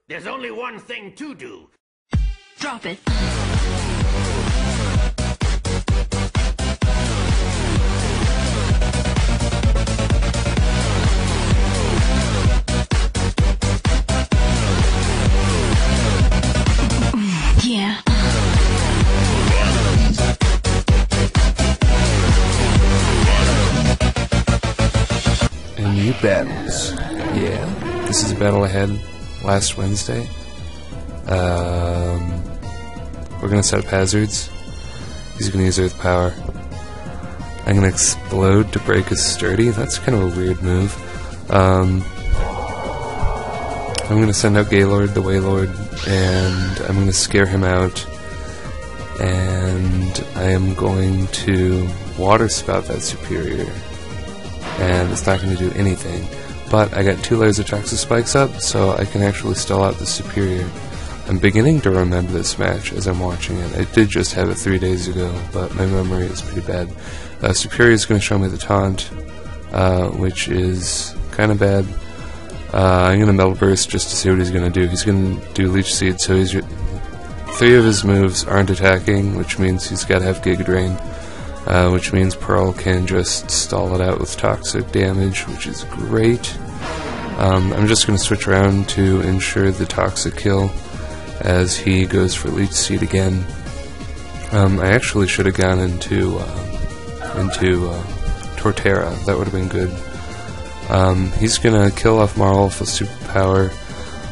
There's only one thing to do. Drop it. Yeah. And new battles. Yeah. This is a battle I had last Wednesday. We're gonna set up hazards. He's gonna use Earth Power. I'm gonna explode to break his sturdy. That's kind of a weird move. I'm gonna send out Gaylord, the Waylord, and I'm gonna scare him out. And I am going to Water Spout that Superior. And it's not going to do anything. But I got 2 layers of Toxic Spikes up, so I can actually stall out the Superior. I'm beginning to remember this match as I'm watching it. I did just have it 3 days ago, but my memory is pretty bad. Superior is going to show me the taunt, which is kind of bad. I'm going to Metal Burst just to see what he's going to do. He's going to do Leech Seed, so 3 of his moves aren't attacking, which means he's got to have Giga Drain. Which means Pearl can just stall it out with toxic damage, which is great. I'm just going to switch around to ensure the toxic kill as he goes for Leech Seed again. I actually should have gone into Torterra. That would have been good. He's going to kill off Marlf with Superpower.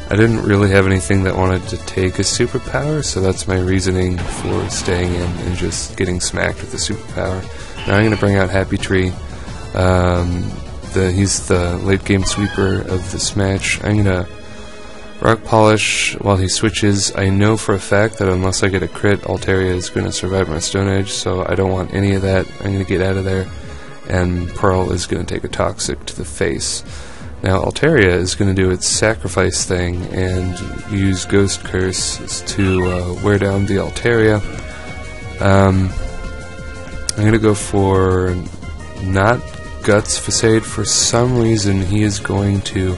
I didn't really have anything that wanted to take a superpower, so that's my reasoning for staying in and just getting smacked with the superpower. Now I'm going to bring out Happy Tree. He's the late game sweeper of this match. I'm going to Rock Polish while he switches. I know for a fact that unless I get a crit, Altaria is going to survive my Stone Edge, so I don't want any of that. I'm going to get out of there, and Pearl is going to take a Toxic to the face. Now Altaria is going to do its sacrifice thing and use Ghost Curse to wear down the Altaria. I'm going to go for not Guts Facade. For some reason he is going to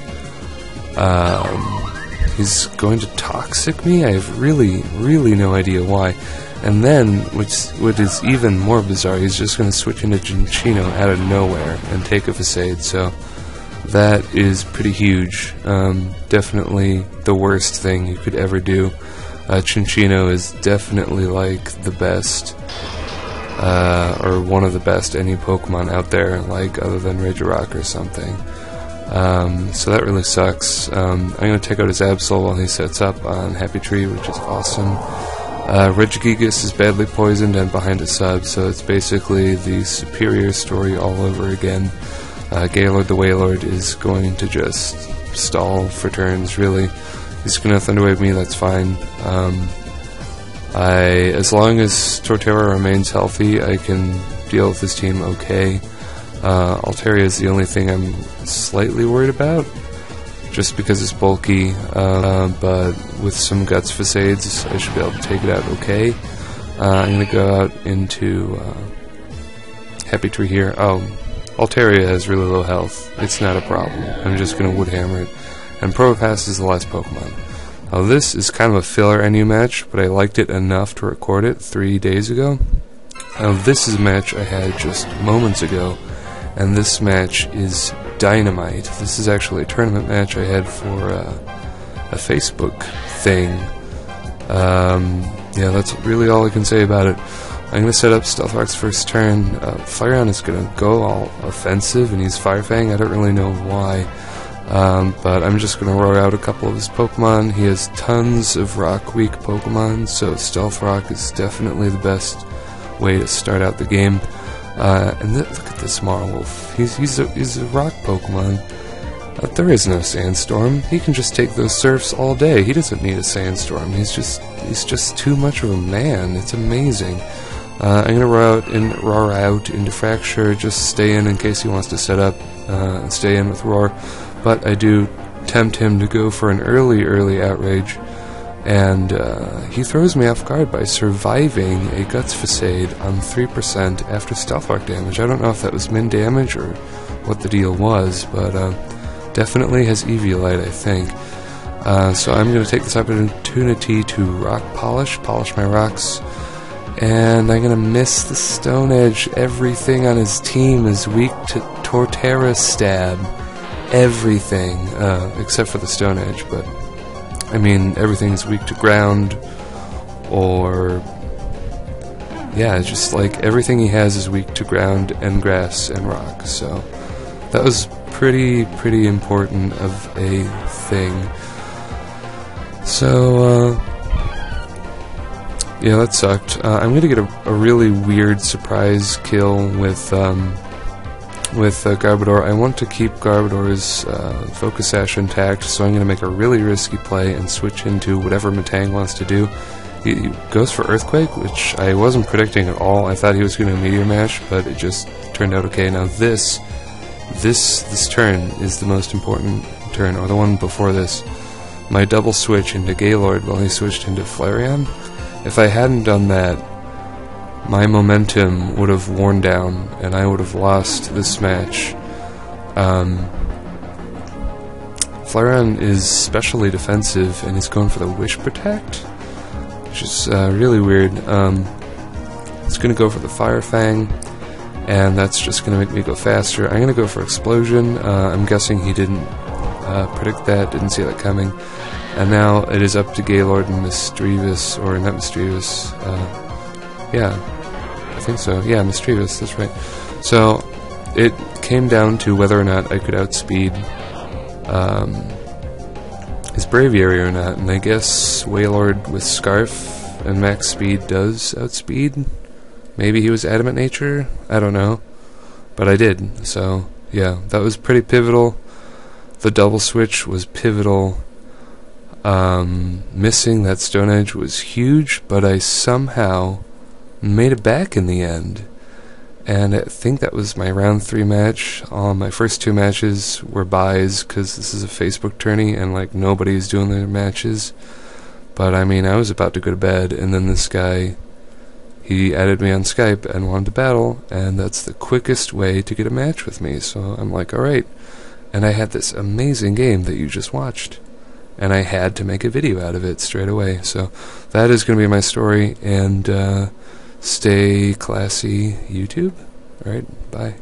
Toxic me. I have really no idea why. And then, what is even more bizarre, he's just going to switch into Cinccino out of nowhere and take a Facade. So that is pretty huge. Definitely the worst thing you could ever do. Cinccino is definitely like the best, or one of the best any Pokemon out there, like other than Regirock or something. So that really sucks. I'm going to take out his Absol while he sets up on Happy Tree, which is awesome. Regigigas is badly poisoned and behind a sub, so it's basically the Superior story all over again. Gaylord the Waylord is going to just stall for turns, really. He's going to Thunder Wave me, that's fine. As long as Torterra remains healthy, I can deal with his team okay. Altaria is the only thing I'm slightly worried about, just because it's bulky, but with some Guts Facades, I should be able to take it out okay. I'm going to go out into Happy Tree here. Oh, Altaria has really low health. It's not a problem. I'm just going to Wood Hammer it. And Probopass is the last Pokemon. Now this is kind of a filler NU match, but I liked it enough to record it 3 days ago. Now this is a match I had just moments ago, and this match is dynamite. This is actually a tournament match I had for a Facebook thing. Yeah, that's really all I can say about it. I'm going to set up Stealth Rock's first turn. Flareon is going to go all offensive, and he's Fire Fang. I don't really know why, but I'm just going to roar out a couple of his Pokemon. He has tons of Rock-weak Pokemon, so Stealth Rock is definitely the best way to start out the game. And look at this Marlwolf. He's a Rock Pokemon. There is no Sandstorm. He can just take those Surfs all day. He doesn't need a Sandstorm. He's just too much of a man. It's amazing. I'm going to roar out into Fracture, just stay in case he wants to set up, and stay in with Roar. But I do tempt him to go for an early Outrage, and he throws me off guard by surviving a Guts Facade on 3% after Stealth Rock damage. I don't know if that was min damage or what the deal was, but definitely has Eviolite, I think. So I'm going to take this opportunity to rock polish my rocks, and I'm going to miss the Stone Edge. Everything on his team is weak to Torterra Stab. Everything, except for the Stone Edge, but I mean, everything's weak to ground, or yeah, just like everything he has is weak to ground and grass and rock. So that was pretty important of a thing. So yeah, that sucked. I'm gonna get a really weird surprise kill with Garbodor. I want to keep Garbodor's Focus Sash intact, so I'm going to make a really risky play and switch into whatever Metang wants to do. He goes for Earthquake, which I wasn't predicting at all. I thought he was going to Meteor Mash, but it just turned out okay. Now this turn is the most important turn, or the one before this. My double switch into Gaylord while he switched into Flareon. If I hadn't done that, my momentum would have worn down, and I would have lost this match. Flareon is specially defensive, and he's going for the Wish Protect, which is really weird. It's going to go for the Fire Fang, and that's just going to make me go faster. I'm going to go for Explosion. I'm guessing he didn't predict that, didn't see that coming. And now it is up to Gaylord and Misdreavus, or not Misdreavus, yeah, I think so. Yeah, Misdreavus, that's right. So it came down to whether or not I could outspeed his Braviary or not, and I guess Wailord with Scarf and max speed does outspeed. Maybe he was Adamant Nature, I don't know, but I did. So yeah, that was pretty pivotal. The double switch was pivotal. Missing that Stone Edge was huge, but I somehow made it back in the end, and I think that was my round 3 match. My first 2 matches were buys, because this is a Facebook tourney and like nobody's doing their matches. But I mean, I was about to go to bed, and then this guy, he added me on Skype and wanted to battle, and that's the quickest way to get a match with me. So I'm like, alright. And I had this amazing game that you just watched, and I had to make a video out of it straight away. So that is going to be my story, and stay classy, YouTube. Alright, bye.